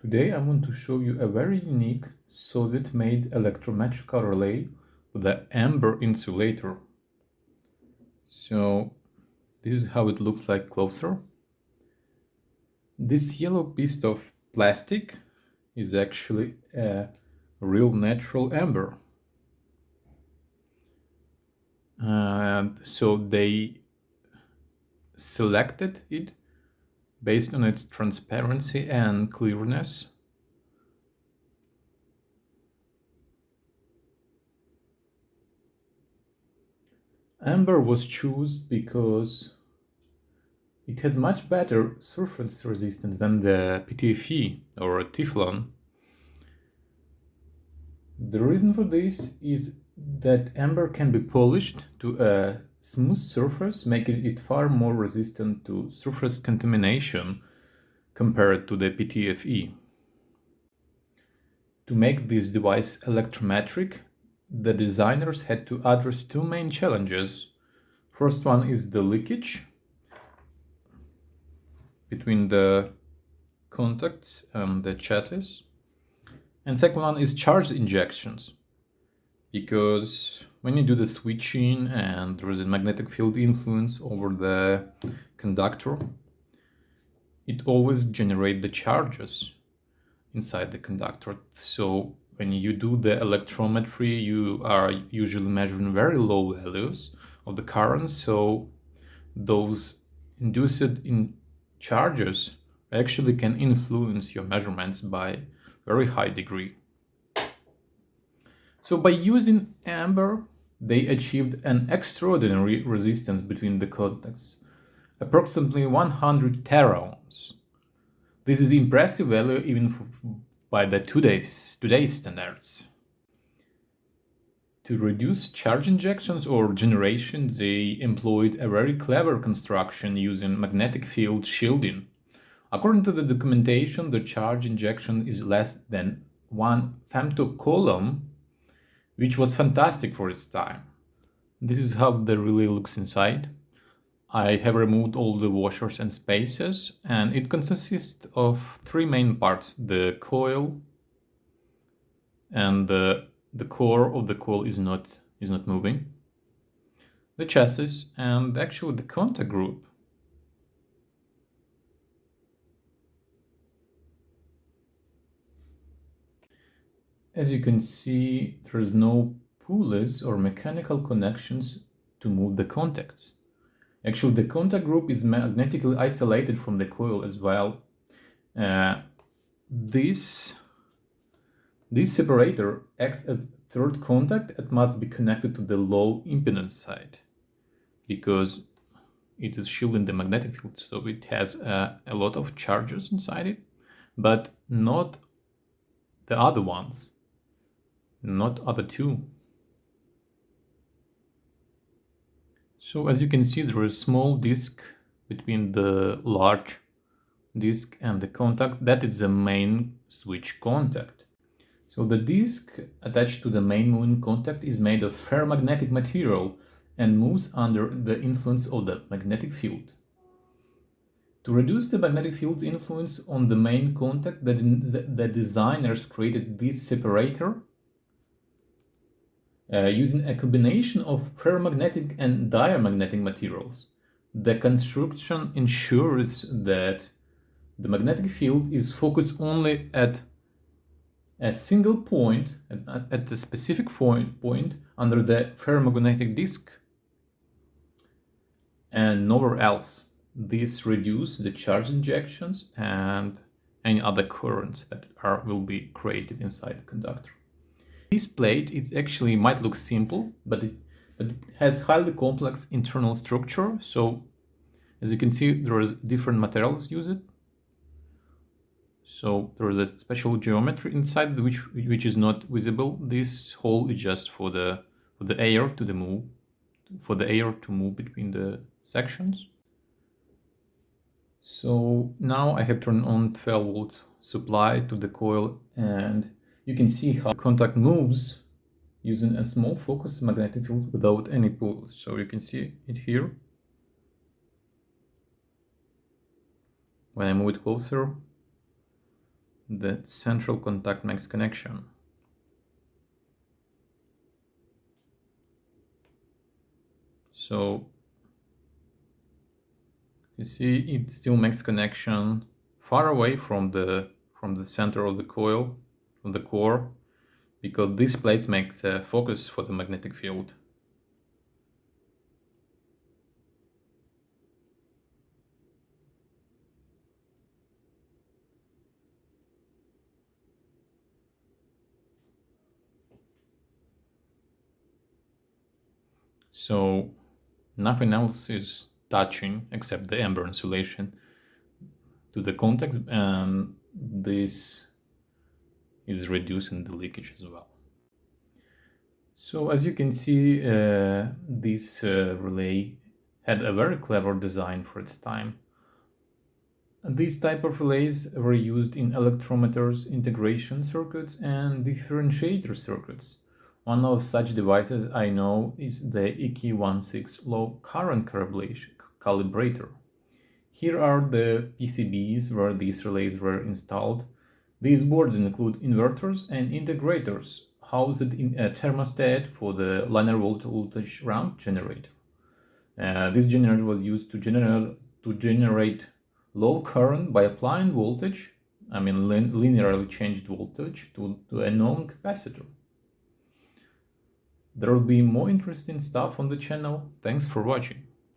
Today I want to show you a very unique Soviet-made electrometric relay with the amber insulator. So this is how it looks like closer. This yellow piece of plastic is actually a real natural amber. And so they selected it based on its transparency and clearness. Amber was chosen because it has much better surface resistance than the PTFE or Teflon. The reason for this is that amber can be polished to a smooth surface, making it far more resistant to surface contamination compared to the PTFE. To make this device electrometric, the designers had to address two main challenges. First one is the leakage between the contacts and the chassis. And second one is charge injections, because when you do the switching and there is a magnetic field influence over the conductor, it always generates the charges inside the conductor. So when you do the electrometry, you are usually measuring very low values of the current, so those induced in charges actually can influence your measurements by very high degree. So by using amber, they achieved an extraordinary resistance between the contacts, approximately 100 teraohms. This is impressive value even by the today's standards. To reduce charge injections or generation, they employed a very clever construction using magnetic field shielding. According to the documentation, the charge injection is less than 1 femtocoulomb, which was fantastic for its time. This is how the relay looks inside. I have removed all the washers and spaces, and it consists of three main parts: the coil, and the core of the coil is not moving, the chassis, and actually the contact group. As you can see, there is no pulleys or mechanical connections to move the contacts. Actually, the contact group is magnetically isolated from the coil as well. This separator acts as third contact and must be connected to the low impedance side, because it is shielding the magnetic field, so it has a lot of charges inside it, but not the other ones, not other two. So as you can see, there is a small disc between the large disc and the contact. That is the main switch contact. So the disc attached to the main moving contact is made of ferromagnetic material and moves under the influence of the magnetic field. To reduce the magnetic field's influence on the main contact, the designers created this separator using a combination of ferromagnetic and diamagnetic materials. The construction ensures that the magnetic field is focused only at a single point, at a specific point under the ferromagnetic disc, and nowhere else. This reduces the charge injections and any other currents that will be created inside the conductor. This plate actually might look simple, but it has highly complex internal structure. So as you can see, there is different materials used. So there is a special geometry inside which is not visible. This hole is just for the air to move between the sections. So now I have turned on 12 volt supply to the coil, and you can see how the contact moves using a small focused magnetic field without any pull. So you can see it here. When I move it closer, the central contact max connection. So you see it still makes connection far away from the center of the coil, of the core, because this place makes a focus for the magnetic field. So nothing else is touching except the amber insulation to the contacts, and this is reducing the leakage as well. So as you can see, this relay had a very clever design for its time. These type of relays were used in electrometers, integration circuits, and differentiator circuits. One of such devices I know is the EK16 low current calibrator. Here are the PCBs where these relays were installed. These boards include inverters and integrators housed in a thermostat for the linear voltage ramp generator. This generator was used to generate low current by applying voltage, linearly changed voltage to a known capacitor. There will be more interesting stuff on the channel. Thanks for watching.